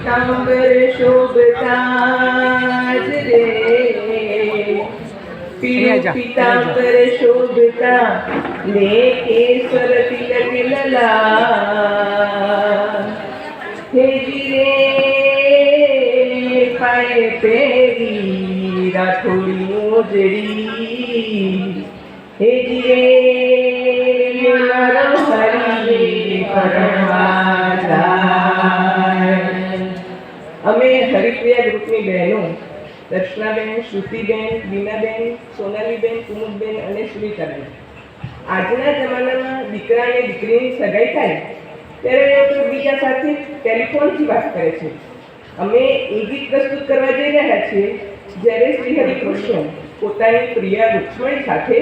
પીતાંબર શોભતા જ રે, પીળું પીતાંબર શોભતા લે કેસર તિલક લલા, હેજી રે પાયે પેરી રાખોડી મોજડી, હેજી રે મારો હરી પરણવા જાય. અમે હરિપ્રિયા ગ્રુપની બહેનો દર્શનાબેન, શ્રુતિબેન, બીનાબેન, સોનાલીબેન, કુમુદબેન અને સુનીતાબેન, આજના જમાનામાં દીકરા અને દીકરીની સગાઈ થાય ત્યારે એકબીજા સાથે ટેલિફોનથી વાત કરે છે. અમે એ ગીત પ્રસ્તુત કરવા જઈ રહ્યા છીએ જ્યારે શ્રી હરિકૃષ્ણ પોતાની પ્રિયા રૂક્ષ્મણી સાથે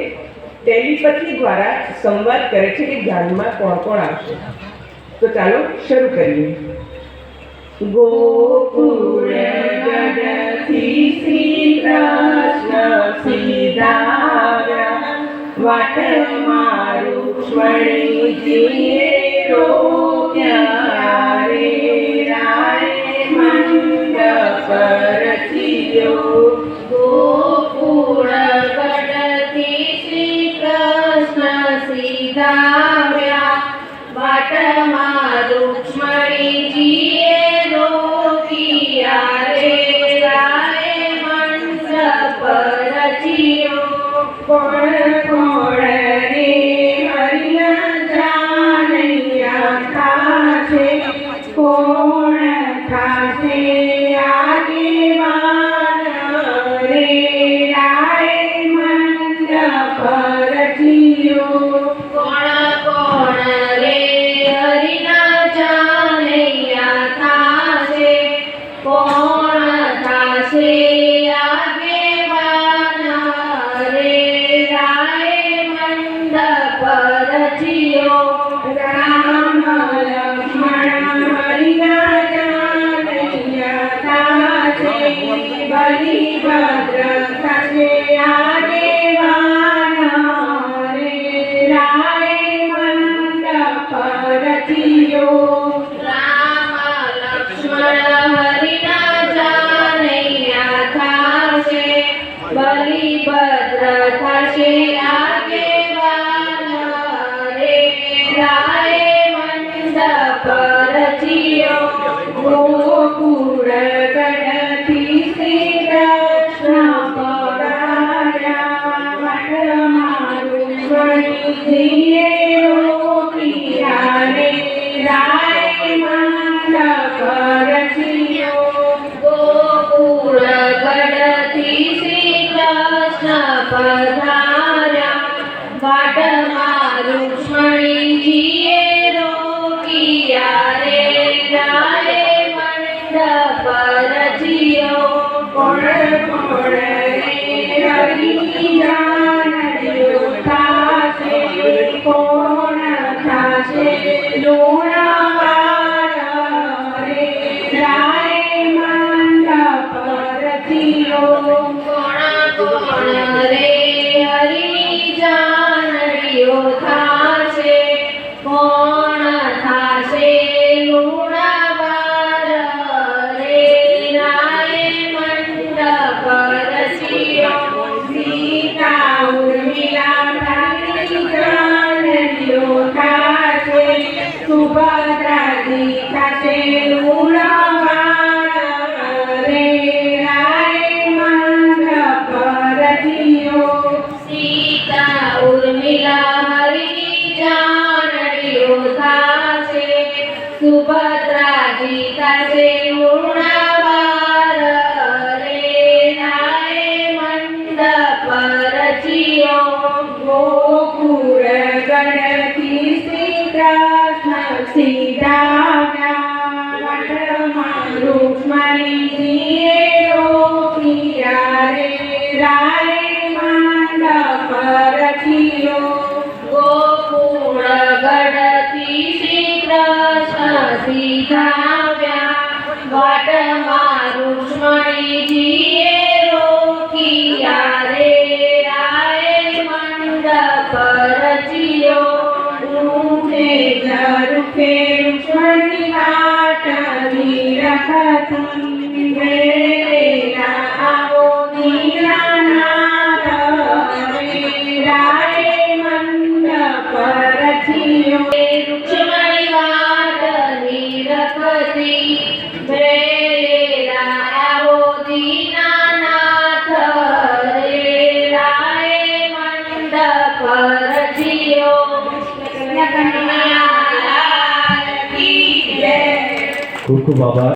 ટેલિપથી દ્વારા સંવાદ કરે છે કે ધ્યાનમાં કોણ કોણ આવશે. તો ચાલો શરૂ કરીએ. ગોકુળ ગઢથી શ્રી કૃષ્ણ સીધાવ્યા, વાટમાં રૂક્ષ્મણીજીએ રોક્યા રે, રાય મંડપ રચ્યો. ગોકુળ ગઢથી શ્રી કૃષ્ણ સીધાવ્યા, વાટમાં રૂક્ષ્મણીજીએ રોક્યા રે, રાય મંડપ રચ્યો. કોણ કોણ રે હરિના જાનૈયા થાશે, કોણ થાશે આગેવાન રે, રાય મંડપ રચ્યો. કોણ કોણ રે હરિના જાનૈયા થાશે, કોણ થાશે આગેવાન રે, રાય મંડપ રચ્યો. રામ લક્ષ્મણ હરિના જાનૈયા થાશે, બલિભદ્ર થશે આગેવાન રે, રાય મંડપ રચ્યો. રામ લક્ષ્મણ હરિના જાનૈયા થાશે, બલિભદ્ર થશે આગેવાન રે, રાય મંડપ રચ્યો. ગોકુળ ગઢથી શ્રી કૃષ્ણ પધાર્યા, વાટમાં રૂક્ષ્મણીજીએ રોક્યા રે, રાય મંડપ રચ્યો. ગોકુળ ગઢથી શ્રી કૃષ્ણ પધાર્યા, વાટમાં રૂક્ષ્મણીજીએ રોક્યા રે, રાય મંડપ રચ્યો. કોણ કોણ રે હરિની જાનૈયો થાશે, કોણ થાશે લુણાવાડ રે, રાય મંડપ રચ્યો. કોણ કોણ રે હરિની જાનૈયો થાશે, કોણ થાશે લુણાવાડ રે, રાય મંડપ રચ્યો. સીતા ઉર્મિલા તારી જાનૈયો થાશે, સુભદ્રાજી થાશે લુણાવાડ રે, રાય મંડપ રચ્યો. સીતા ઉર્મિલા હરિની જાનૈયો થાશે, સુભદ્રાજી થાશે લુણાવાડ રે, રાય મંડપ રચ્યો. ગોકુળ ગઢથી શ્રી કૃષ્ણ સીધાવ્યા, વાટમાં રૂક્ષ્મણીજીએ રોક્યા રે, રાય મંડપ રચ્યો. ગોકુળ ગઢથી શ્રી કૃષ્ણ સીધાવ્યા, વાટમાં વેલા આવો દીનાનાથ વેલાએ મંડપ રચ્યો. રૂક્ષ્મણી વાટની રખતી વેલા આવો દીનાનાથ વેલાએ મંડપ રચ્યો. કૃષ્ણ કનૈયા લાલ કી જય. ખૂબ ખૂબ આભાર.